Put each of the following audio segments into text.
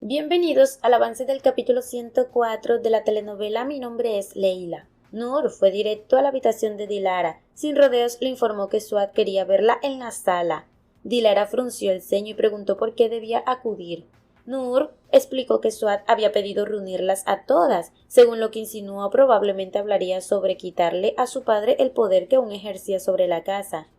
Bienvenidos al avance del capítulo 104 de la telenovela Mi nombre es Leila. Noor fue directo a la habitación de Dilara. Sin rodeos le informó que Suad quería verla en la sala. Dilara frunció el ceño y preguntó por qué debía acudir. Noor explicó que Suad había pedido reunirlas a todas, según lo que insinuó probablemente hablaría sobre quitarle a su padre el poder que aún ejercía sobre la casa.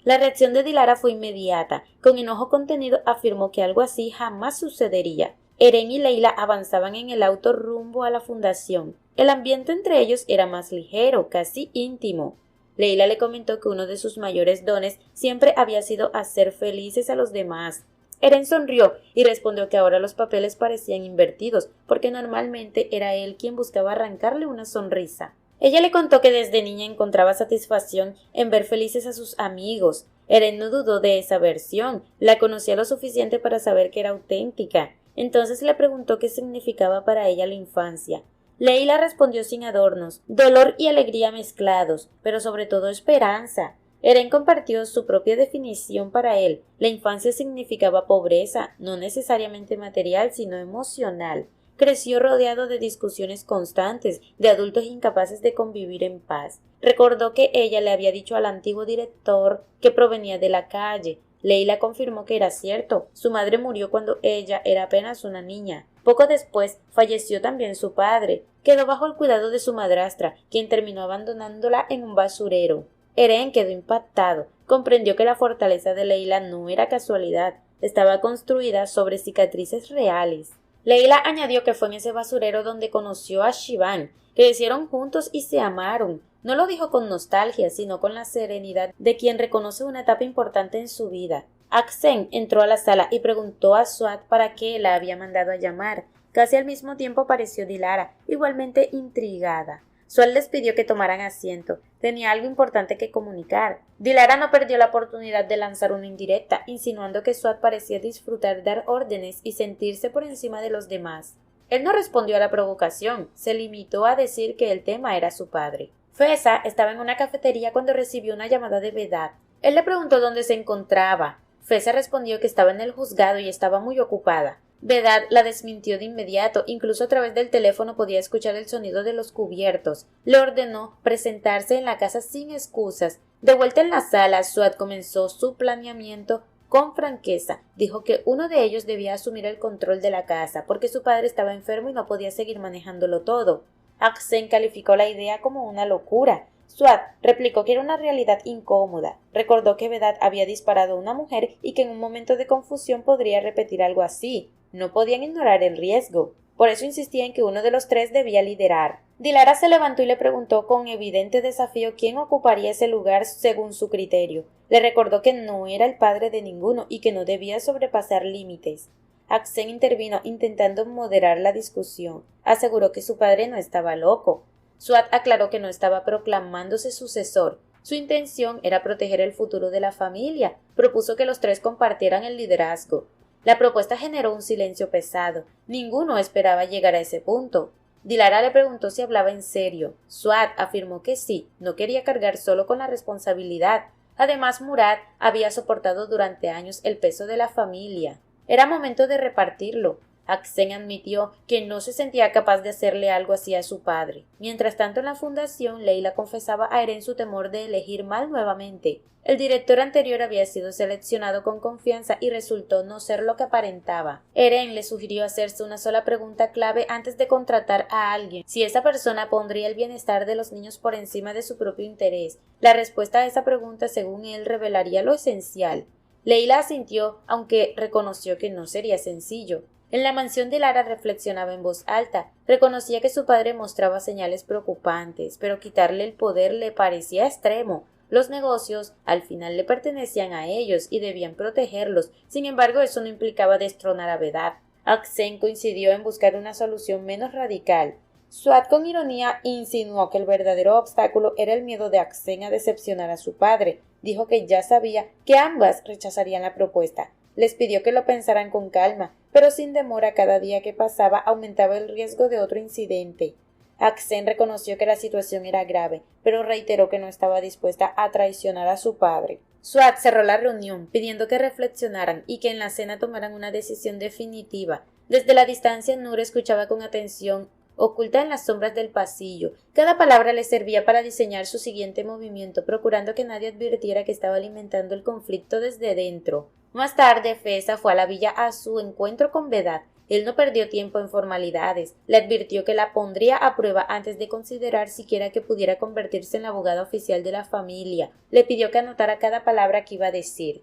La reacción de Dilara fue inmediata. Con enojo contenido afirmó que algo así jamás sucedería. Eren y Leila avanzaban en el auto rumbo a la fundación. El ambiente entre ellos era más ligero, casi íntimo. Leila le comentó que uno de sus mayores dones siempre había sido hacer felices a los demás. Eren sonrió y respondió que ahora los papeles parecían invertidos, porque normalmente era él quien buscaba arrancarle una sonrisa. Ella le contó que desde niña encontraba satisfacción en ver felices a sus amigos. Eren no dudó de esa versión, la conocía lo suficiente para saber que era auténtica. Entonces le preguntó qué significaba para ella la infancia. Leila respondió sin adornos, dolor y alegría mezclados, pero sobre todo esperanza. Eren compartió su propia definición para él. La infancia significaba pobreza, no necesariamente material, sino emocional. Creció rodeado de discusiones constantes, de adultos incapaces de convivir en paz. Recordó que ella le había dicho al antiguo director que provenía de la calle. Leila confirmó que era cierto. Su madre murió cuando ella era apenas una niña. Poco después falleció también su padre. Quedó bajo el cuidado de su madrastra, quien terminó abandonándola en un basurero. Eren quedó impactado. Comprendió que la fortaleza de Leila no era casualidad. Estaba construida sobre cicatrices reales. Leila añadió que fue en ese basurero donde conoció a Shivan. Crecieron juntos y se amaron. No lo dijo con nostalgia, sino con la serenidad de quien reconoce una etapa importante en su vida. Aksen entró a la sala y preguntó a Suad para qué la había mandado a llamar. Casi al mismo tiempo apareció Dilara, igualmente intrigada. Suad les pidió que tomaran asiento. Tenía algo importante que comunicar. Dilara no perdió la oportunidad de lanzar una indirecta, insinuando que Suad parecía disfrutar dar órdenes y sentirse por encima de los demás. Él no respondió a la provocación, se limitó a decir que el tema era su padre. Feza estaba en una cafetería cuando recibió una llamada de Vedad. Él le preguntó dónde se encontraba. Feza respondió que estaba en el juzgado y estaba muy ocupada. Vedad la desmintió de inmediato, incluso a través del teléfono podía escuchar el sonido de los cubiertos. Le ordenó presentarse en la casa sin excusas. De vuelta en la sala, Suad comenzó su planeamiento con franqueza. Dijo que uno de ellos debía asumir el control de la casa, porque su padre estaba enfermo y no podía seguir manejándolo todo. Aksen calificó la idea como una locura. Suad replicó que era una realidad incómoda. Recordó que Vedad había disparado a una mujer y que en un momento de confusión podría repetir algo así. No podían ignorar el riesgo. Por eso insistía en que uno de los tres debía liderar. Dilara se levantó y le preguntó con evidente desafío quién ocuparía ese lugar según su criterio. Le recordó que no era el padre de ninguno y que no debía sobrepasar límites. Aksen intervino intentando moderar la discusión. Aseguró que su padre no estaba loco. Suad aclaró que no estaba proclamándose sucesor. Su intención era proteger el futuro de la familia. Propuso que los tres compartieran el liderazgo. La propuesta generó un silencio pesado. Ninguno esperaba llegar a ese punto. Dilara le preguntó si hablaba en serio. Suad afirmó que sí, no quería cargar solo con la responsabilidad. Además, Murad había soportado durante años el peso de la familia. Era momento de repartirlo. Aksen admitió que no se sentía capaz de hacerle algo así a su padre. Mientras tanto, en la fundación, Leila confesaba a Eren su temor de elegir mal nuevamente. El director anterior había sido seleccionado con confianza y resultó no ser lo que aparentaba. Eren le sugirió hacerse una sola pregunta clave antes de contratar a alguien: si esa persona pondría el bienestar de los niños por encima de su propio interés. La respuesta a esa pregunta, según él, revelaría lo esencial. Leila asintió, aunque reconoció que no sería sencillo. En la mansión de Lara reflexionaba en voz alta. Reconocía que su padre mostraba señales preocupantes, pero quitarle el poder le parecía extremo. Los negocios al final le pertenecían a ellos y debían protegerlos. Sin embargo, eso no implicaba destronar a Vedad. Aksen coincidió en buscar una solución menos radical. Suad con ironía insinuó que el verdadero obstáculo era el miedo de Aksen a decepcionar a su padre. Dijo que ya sabía que ambas rechazarían la propuesta. Les pidió que lo pensaran con calma, pero sin demora. Cada día que pasaba aumentaba el riesgo de otro incidente. Aksen reconoció que la situación era grave, pero reiteró que no estaba dispuesta a traicionar a su padre. Suad cerró la reunión, pidiendo que reflexionaran y que en la cena tomaran una decisión definitiva. Desde la distancia, Nur escuchaba con atención, oculta en las sombras del pasillo. Cada palabra le servía para diseñar su siguiente movimiento, procurando que nadie advirtiera que estaba alimentando el conflicto desde dentro. Más tarde, Feza fue a la villa a su encuentro con Vedat. Él no perdió tiempo en formalidades. Le advirtió que la pondría a prueba antes de considerar siquiera que pudiera convertirse en la abogada oficial de la familia. Le pidió que anotara cada palabra que iba a decir.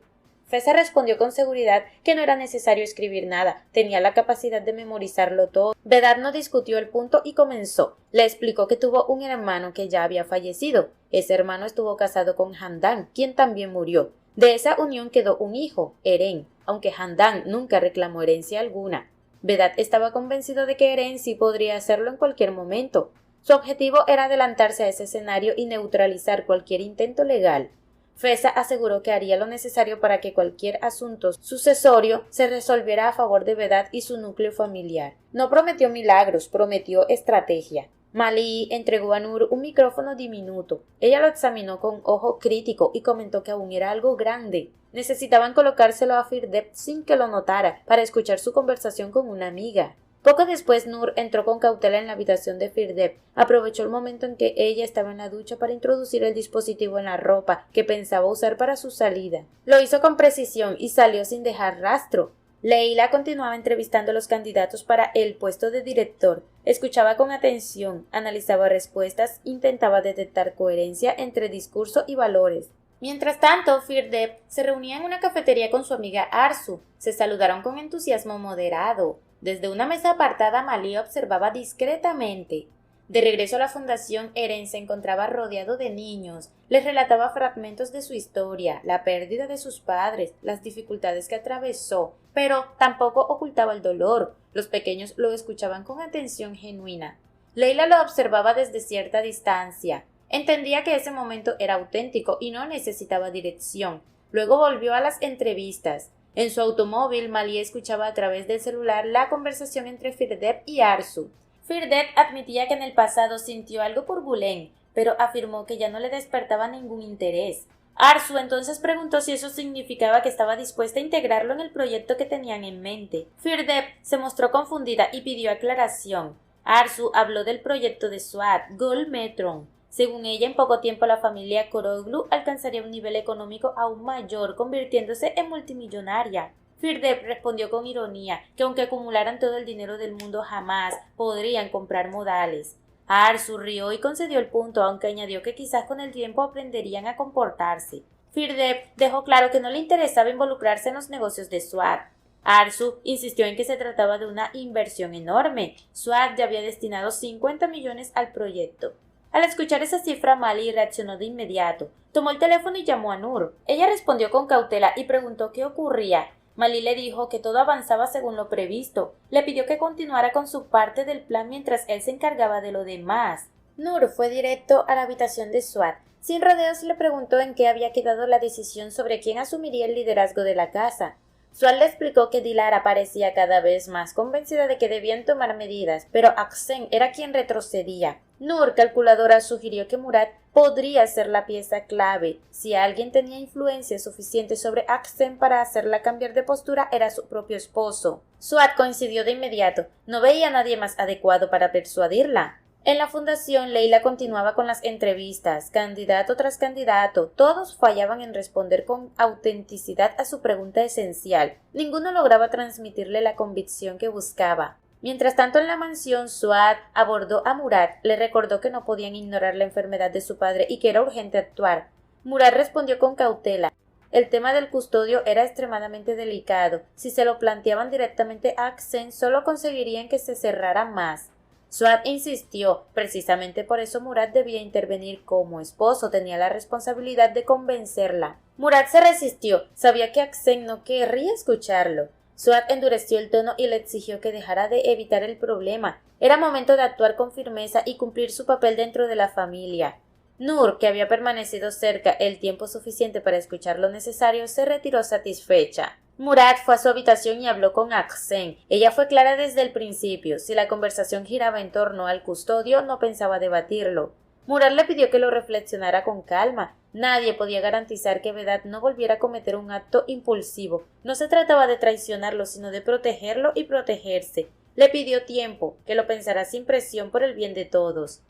Feza respondió con seguridad que no era necesario escribir nada, tenía la capacidad de memorizarlo todo. Vedat no discutió el punto y comenzó. Le explicó que tuvo un hermano que ya había fallecido. Ese hermano estuvo casado con Handan, quien también murió. De esa unión quedó un hijo, Eren, aunque Handan nunca reclamó herencia alguna. Vedat estaba convencido de que Eren sí podría hacerlo en cualquier momento. Su objetivo era adelantarse a ese escenario y neutralizar cualquier intento legal. Feza aseguró que haría lo necesario para que cualquier asunto sucesorio se resolviera a favor de Vedat y su núcleo familiar. No prometió milagros, prometió estrategia. Malí entregó a Nur un micrófono diminuto. Ella lo examinó con ojo crítico y comentó que aún era algo grande. Necesitaban colocárselo a Firdevs sin que lo notara, para escuchar su conversación con una amiga. Poco después Nur entró con cautela en la habitación de Firdevs. Aprovechó el momento en que ella estaba en la ducha para introducir el dispositivo en la ropa que pensaba usar para su salida. Lo hizo con precisión y salió sin dejar rastro. Leila continuaba entrevistando a los candidatos para el puesto de director. Escuchaba con atención, analizaba respuestas, intentaba detectar coherencia entre discurso y valores. Mientras tanto, Firdevs se reunía en una cafetería con su amiga Arzu. Se saludaron con entusiasmo moderado. Desde una mesa apartada, Malí observaba discretamente. De regreso a la fundación, Eren se encontraba rodeado de niños. Les relataba fragmentos de su historia, la pérdida de sus padres, las dificultades que atravesó, pero tampoco ocultaba el dolor. Los pequeños lo escuchaban con atención genuina. Leila lo observaba desde cierta distancia. Entendía que ese momento era auténtico y no necesitaba dirección. Luego volvió a las entrevistas. En su automóvil, Malí escuchaba a través del celular la conversación entre Firdevs y Arzu. Firdevs admitía que en el pasado sintió algo por Gulen, pero afirmó que ya no le despertaba ningún interés. Arzu entonces preguntó si eso significaba que estaba dispuesta a integrarlo en el proyecto que tenían en mente. Firdevs se mostró confundida y pidió aclaración. Arzu habló del proyecto de Suad, Gol Metron. Según ella, en poco tiempo la familia Koroglu alcanzaría un nivel económico aún mayor, convirtiéndose en multimillonaria. Firdevs respondió con ironía que aunque acumularan todo el dinero del mundo jamás podrían comprar modales. Arzu rió y concedió el punto, aunque añadió que quizás con el tiempo aprenderían a comportarse. Firdevs dejó claro que no le interesaba involucrarse en los negocios de Suad. Arzu insistió en que se trataba de una inversión enorme. Suad ya había destinado 50 millones al proyecto. Al escuchar esa cifra, Malí reaccionó de inmediato. Tomó el teléfono y llamó a Nur. Ella respondió con cautela y preguntó qué ocurría. Malí le dijo que todo avanzaba según lo previsto. Le pidió que continuara con su parte del plan mientras él se encargaba de lo demás. Nur fue directo a la habitación de Suad. Sin rodeos le preguntó en qué había quedado la decisión sobre quién asumiría el liderazgo de la casa. Suad le explicó que Dilara parecía cada vez más convencida de que debían tomar medidas, pero Aksen era quien retrocedía. Nur, calculadora, sugirió que Murat podría ser la pieza clave. Si alguien tenía influencia suficiente sobre Aksen para hacerla cambiar de postura, era su propio esposo. Suad coincidió de inmediato. No veía a nadie más adecuado para persuadirla. En la fundación, Leila continuaba con las entrevistas, candidato tras candidato. Todos fallaban en responder con autenticidad a su pregunta esencial. Ninguno lograba transmitirle la convicción que buscaba. Mientras tanto, en la mansión, Suad abordó a Murat, le recordó que no podían ignorar la enfermedad de su padre y que era urgente actuar. Murat respondió con cautela. El tema del custodio era extremadamente delicado. Si se lo planteaban directamente a Aksen, solo conseguirían que se cerrara más. Suad insistió, precisamente por eso Murat debía intervenir como esposo, tenía la responsabilidad de convencerla. Murat se resistió, sabía que Aksen no querría escucharlo. Suad endureció el tono y le exigió que dejara de evitar el problema. Era momento de actuar con firmeza y cumplir su papel dentro de la familia. Nur, que había permanecido cerca el tiempo suficiente para escuchar lo necesario, se retiró satisfecha. Murat fue a su habitación y habló con Aksen. Ella fue clara desde el principio. Si la conversación giraba en torno al custodio, no pensaba debatirlo. Murat le pidió que lo reflexionara con calma. Nadie podía garantizar que Vedad no volviera a cometer un acto impulsivo. No se trataba de traicionarlo, sino de protegerlo y protegerse. Le pidió tiempo, que lo pensara sin presión por el bien de todos.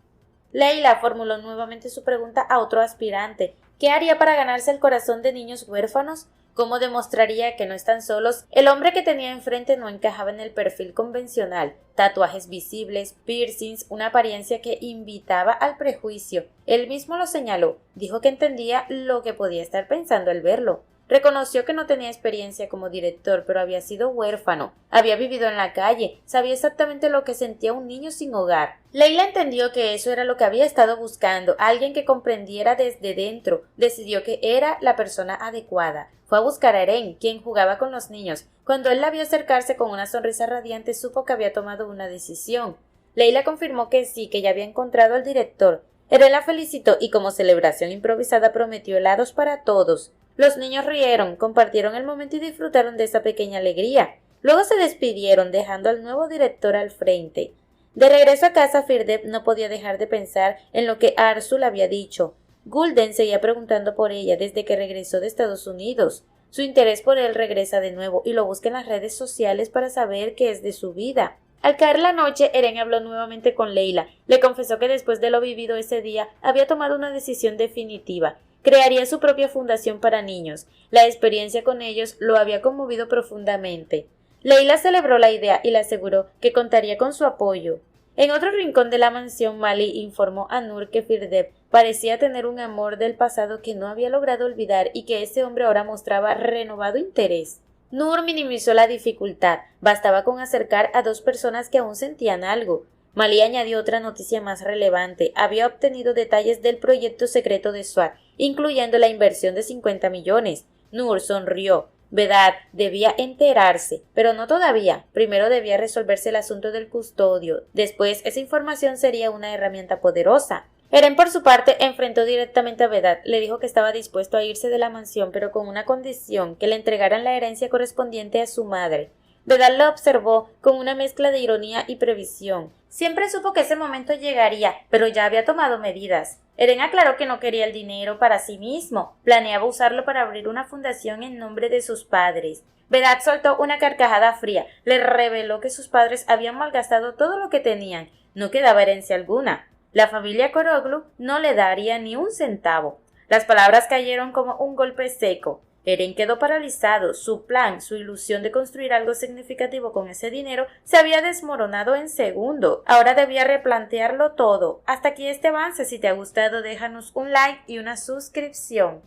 Leila formuló nuevamente su pregunta a otro aspirante. ¿Qué haría para ganarse el corazón de niños huérfanos? ¿Cómo demostraría que no están solos? El hombre que tenía enfrente no encajaba en el perfil convencional. Tatuajes visibles, piercings, una apariencia que invitaba al prejuicio. Él mismo lo señaló. Dijo que entendía lo que podía estar pensando al verlo. Reconoció que no tenía experiencia como director, pero había sido huérfano, había vivido en la calle, sabía exactamente lo que sentía un niño sin hogar. Leila entendió que eso era lo que había estado buscando, alguien que comprendiera desde dentro. Decidió que era la persona adecuada. Fue a buscar a Eren, quien jugaba con los niños. Cuando él la vio acercarse con una sonrisa radiante, supo que había tomado una decisión. Leila confirmó que sí, que ya había encontrado al director. Eren la felicitó y como celebración improvisada prometió helados para todos. Los niños rieron, compartieron el momento y disfrutaron de esa pequeña alegría. Luego se despidieron, dejando al nuevo director al frente. De regreso a casa, Firdevs no podía dejar de pensar en lo que Arzu le había dicho. Gulden seguía preguntando por ella desde que regresó de Estados Unidos. Su interés por él regresa de nuevo y lo busca en las redes sociales para saber qué es de su vida. Al caer la noche, Eren habló nuevamente con Leila. Le confesó que después de lo vivido ese día, había tomado una decisión definitiva. Crearía su propia fundación para niños. La experiencia con ellos lo había conmovido profundamente. Leila celebró la idea y le aseguró que contaría con su apoyo. En otro rincón de la mansión, Mali informó a Nur que Firdevs parecía tener un amor del pasado que no había logrado olvidar y que ese hombre ahora mostraba renovado interés. Nur minimizó la dificultad. Bastaba con acercar a dos personas que aún sentían algo. Mali añadió otra noticia más relevante. Había obtenido detalles del proyecto secreto de SWAT, incluyendo la inversión de 50 millones. Nur sonrió. Vedad debía enterarse, pero no todavía. Primero debía resolverse el asunto del custodio. Después, esa información sería una herramienta poderosa. Eren, por su parte, enfrentó directamente a Vedad. Le dijo que estaba dispuesto a irse de la mansión, pero con una condición: que le entregaran la herencia correspondiente a su madre. Vedad lo observó con una mezcla de ironía y previsión. Siempre supo que ese momento llegaría, pero ya había tomado medidas. Eren aclaró que no quería el dinero para sí mismo. Planeaba usarlo para abrir una fundación en nombre de sus padres. Vedad soltó una carcajada fría. Le reveló que sus padres habían malgastado todo lo que tenían. No quedaba herencia alguna. La familia Koroglu no le daría ni un centavo. Las palabras cayeron como un golpe seco. Eren quedó paralizado. Su plan, su ilusión de construir algo significativo con ese dinero, se había desmoronado en segundo. Ahora debía replantearlo todo. Hasta aquí este avance. Si te ha gustado, déjanos un like y una suscripción.